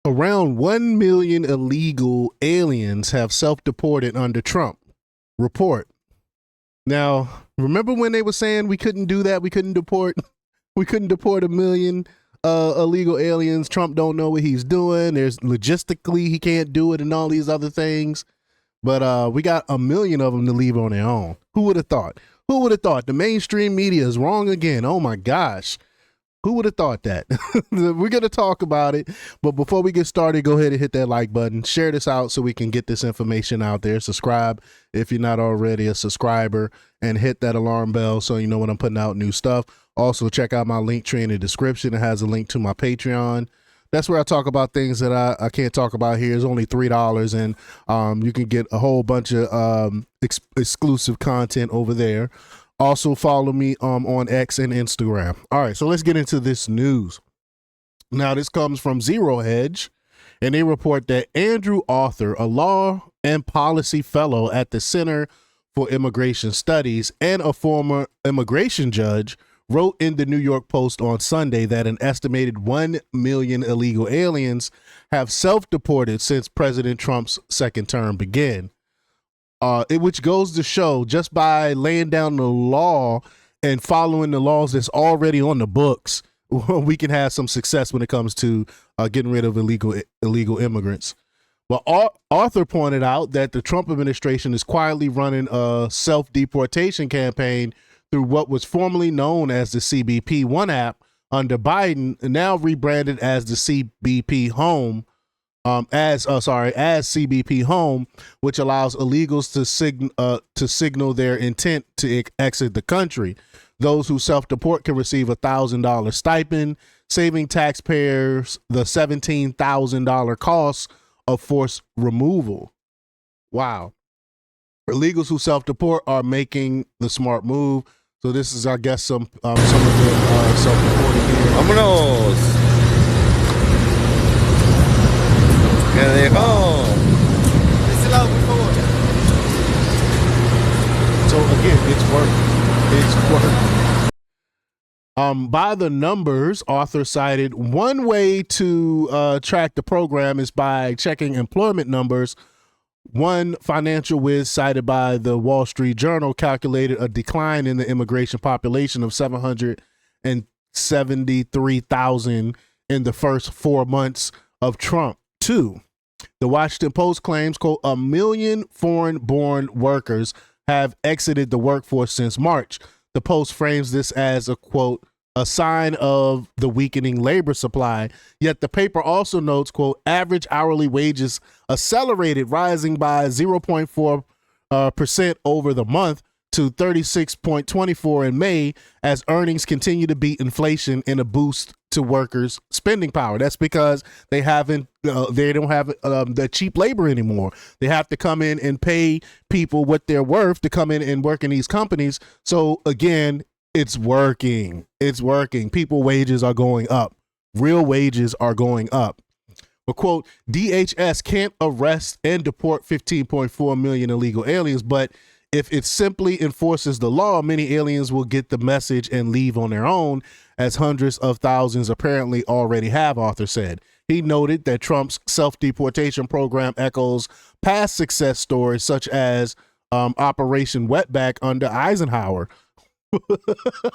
Around 1 million illegal aliens have self-deported under Trump. Report. Now, remember when they were saying we couldn't do that? We couldn't deport 1 million illegal aliens. Trump don't know what he's doing. There's logistically he can't do it and all these other things. But we got 1 million of them to leave on their own. Who would have thought? Who would have thought? The mainstream media is wrong again. Oh my gosh. Who would have thought that? We're going to talk about it. But before we get started, go ahead and hit that like button. Share this out so we can get this information out there. Subscribe if you're not already a subscriber. And hit that alarm bell so you know when I'm putting out new stuff. Also, check out my link tree in the description. It has a link to my Patreon. That's where I talk about things that I can't talk about here. It's only $3. And you can get a whole bunch of exclusive content over there. Also follow me on X and Instagram. All right, so let's get into this news. Now, this comes from Zero Hedge, and they report that Andrew Arthur, a law and policy fellow at the Center for Immigration Studies and a former immigration judge, wrote in the New York Post on Sunday that an estimated 1 million illegal aliens have self-deported since President Trump's second term began. Which goes to show just by laying down the law and following the laws that's already on the books, we can have some success when it comes to getting rid of illegal immigrants. But Arthur pointed out that the Trump administration is quietly running a self-deportation campaign through what was formerly known as the CBP One app under Biden, now rebranded as the CBP Home. As CBP Home, which allows illegals to signal their intent to exit the country. Those who self-deport can receive $1,000 stipend, saving taxpayers the $17,000 cost of forced removal. Wow. Illegals who self-deport are making the smart move. So this is, I guess, some of the self-deporting here. Vámonos. Que dejó. So again, it's working. By the numbers, Arthur cited one way to track the program is by checking employment numbers. One financial whiz cited by the Wall Street Journal calculated a decline in the immigration population of 773,000 in the first 4 months of Trump, too. The Washington Post claims, quote, 1 million foreign-born workers have exited the workforce since March. The Post frames this as a, quote, a sign of the weakening labor supply. Yet the paper also notes, quote, average hourly wages accelerated, rising by 0.4% over the month to 36.24 in May as earnings continue to beat inflation in a boost to workers' spending power. That's because they don't have the cheap labor anymore. They have to come in and pay people what they're worth to come in and work in these companies. So again, it's working. It's working. People wages are going up. Real wages are going up. But, quote, DHS can't arrest and deport 15.4 million illegal aliens, but if it simply enforces the law, many aliens will get the message and leave on their own, as hundreds of thousands apparently already have, Arthur said. He noted that Trump's self-deportation program echoes past success stories such as Operation Wetback under Eisenhower.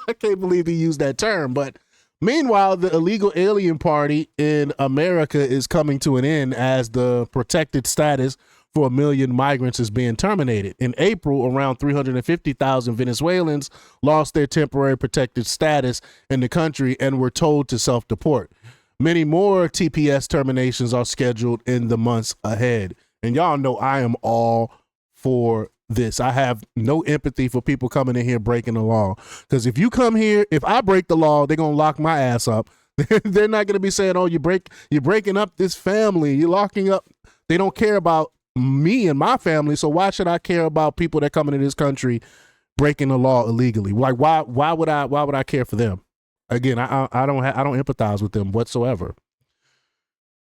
I can't believe he used that term. But meanwhile, the illegal alien party in America is coming to an end as the protected status for 1 million migrants is being terminated. In April, around 350,000 Venezuelans lost their temporary protected status in the country and were told to self-deport. Many more TPS terminations are scheduled in the months ahead. And y'all know I am all for this. I have no empathy for people coming in here breaking the law. Because if you come here, if I break the law, they're going to lock my ass up. They're not going to be saying, oh, you're breaking up this family. You're locking up. They don't care about me and my family. So why should I care about people that come into this country breaking the law illegally? Like, why would I care for them? Again, I don't empathize with them whatsoever.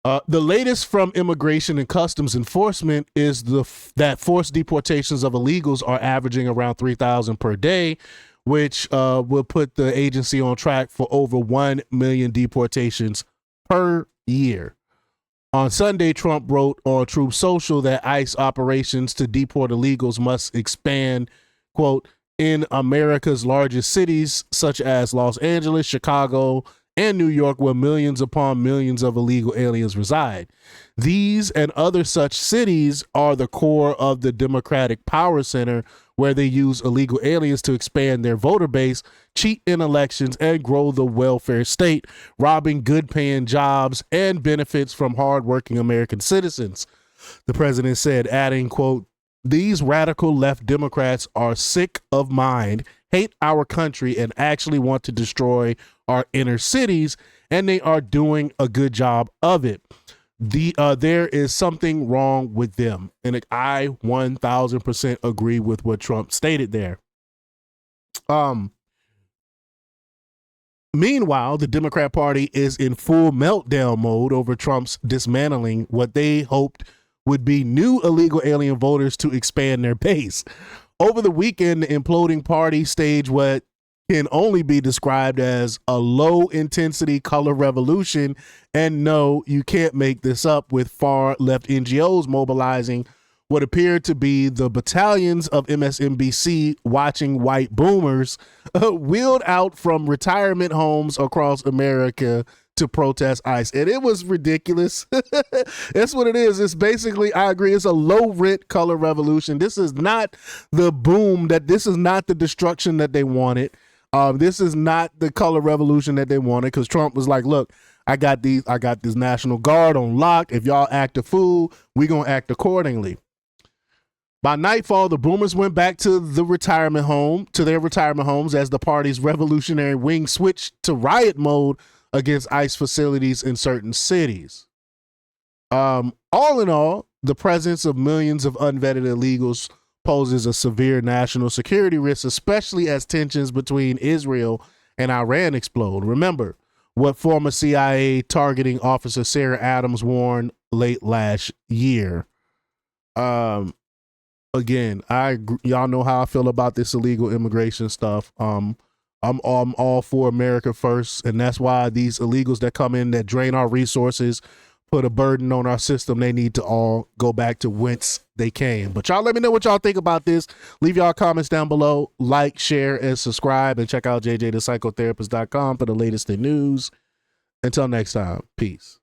The latest from Immigration and Customs Enforcement is that forced deportations of illegals are averaging around 3,000 per day, which will put the agency on track for over 1 million deportations per year. On Sunday, Trump wrote on Truth Social that ICE operations to deport illegals must expand, quote, in America's largest cities, such as Los Angeles, Chicago, and New York, where millions upon millions of illegal aliens reside. These and other such cities are the core of the Democratic Power Center, where they use illegal aliens to expand their voter base, cheat in elections, and grow the welfare state, robbing good-paying jobs and benefits from hardworking American citizens, the president said, adding, quote, these radical left Democrats are sick of mind, hate our country, and actually want to destroy our inner cities, and they are doing a good job of it. There is something wrong with them. And I 1000% agree with what Trump stated there. Meanwhile, the Democrat Party is in full meltdown mode over Trump's dismantling what they hoped would be new illegal alien voters to expand their base. Over the weekend, the imploding party staged what can only be described as a low-intensity color revolution. And no, you can't make this up, with far-left NGOs mobilizing what appeared to be the battalions of MSNBC watching white boomers wheeled out from retirement homes across America to protest ICE. And it was ridiculous. That's what it is. It's basically, I agree, it's a low-rent color revolution. This is not the boom, this is not the destruction that they wanted. This is not the color revolution that they wanted, because Trump was like, look, I got this National Guard on lock. If y'all act a fool, we gonna act accordingly. By nightfall, the boomers went back to their retirement homes as the party's revolutionary wing switched to riot mode against ICE facilities in certain cities. All in all, the presence of millions of unvetted illegals poses a severe national security risk, especially as tensions between Israel and Iran explode. Remember what former CIA targeting officer Sarah Adams warned late last year. Again, y'all know how I feel about this illegal immigration stuff. I'm all for America first, and that's why these illegals that come in that drain our resources, put a burden on our system, they need to all go back to whence they came. But y'all let me know what y'all think about this. Leave y'all comments down below. Like, share, and subscribe, and check out jjthepsychotherapist.com for the latest in news. Until next time, peace.